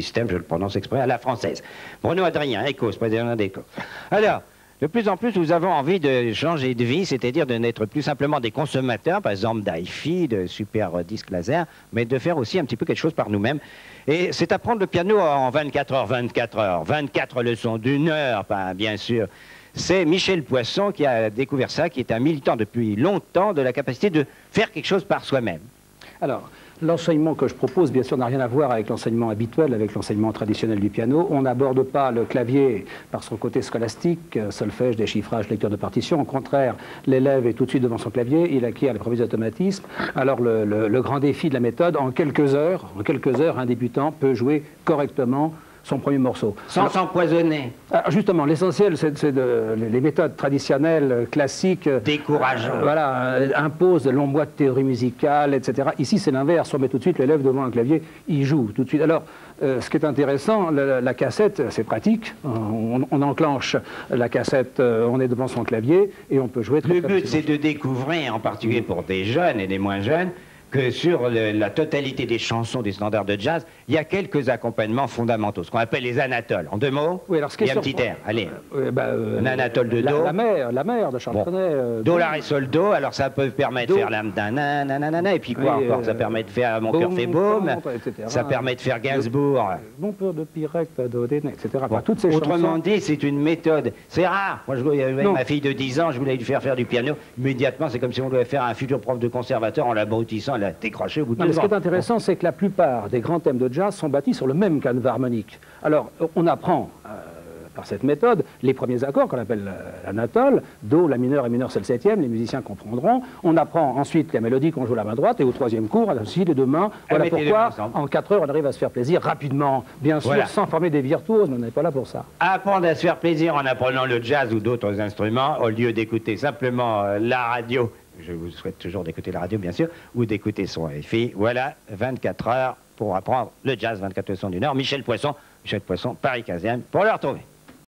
système, je le prononce exprès, à la française. Bruno Adrien, ECOS, président d'ECOS. Alors, de plus en plus, nous avons envie de changer de vie, c'est-à-dire de n'être plus simplement des consommateurs, par exemple d'hi-fi, de super disques laser, mais de faire aussi un petit peu quelque chose par nous-mêmes. Et c'est apprendre le piano en 24 heures, 24 leçons d'une heure, bien sûr. C'est Michel Poisson qui a découvert ça, qui est un militant depuis longtemps de la capacité de faire quelque chose par soi-même. Alors, l'enseignement que je propose, bien sûr, n'a rien à voir avec l'enseignement habituel, avec l'enseignement traditionnel du piano. On n'aborde pas le clavier par son côté scolastique, solfège, déchiffrage, lecture de partition. Au contraire, l'élève est tout de suite devant son clavier, il acquiert les premiers automatismes. Alors, le grand défi de la méthode, en quelques heures, un débutant peut jouer correctement son premier morceau. Sans s'empoisonner. Justement, l'essentiel, c'est les méthodes traditionnelles, classiques, décourageantes. Voilà, imposent de longs mois de théorie musicale, etc. Ici, c'est l'inverse. On met tout de suite l'élève devant un clavier, il joue tout de suite. Alors, ce qui est intéressant, la cassette, c'est pratique. On enclenche la cassette, on est devant son clavier et on peut jouer très Le but, c'est de découvrir, en particulier pour des jeunes et des moins jeunes, que sur la totalité des chansons des standards de jazz, il y a quelques accompagnements fondamentaux, ce qu'on appelle les anatoles. En deux mots, oui, alors, il y a un petit air. Allez, un anatole de Do. La mer de Charles Trenet. Do, la, ré, sol, do. Alors ça peut permettre de faire la nanana, et puis quoi encore, ça permet de faire Mon cœur fait baume, ça permet de faire Gainsbourg. Mon peur de Pirec, Dodéné, etc. Bon, toutes ces autrement chansons... dit, c'est une méthode. C'est rare. Moi, avec ma fille de 10 ans, je voulais lui faire du piano. Immédiatement, c'est comme si on devait faire un futur prof de conservateur en l'abrutissant. Elle a décroché au bout de 2 ans. Ce qui est intéressant, c'est que la plupart des grands thèmes de jazz sont bâtis sur le même canevas harmonique. Alors, on apprend par cette méthode les premiers accords qu'on appelle l'anatole, Do, la mineure et mineur c'est le 7e, les musiciens comprendront. On apprend ensuite la mélodie qu'on joue la main droite et au 3e cours, aussi les deux mains. Voilà pourquoi, en 4 heures, on arrive à se faire plaisir rapidement. Bien sûr, sans former des virtuoses, mais on n'est pas là pour ça. Apprendre à se faire plaisir en apprenant le jazz ou d'autres instruments, au lieu d'écouter simplement la radio. Je vous souhaite toujours d'écouter la radio, bien sûr, ou d'écouter son FI. Voilà, 24 heures pour apprendre le jazz, 24 leçons d'une heure. Michel Poisson, Paris 15e, pour le retrouver.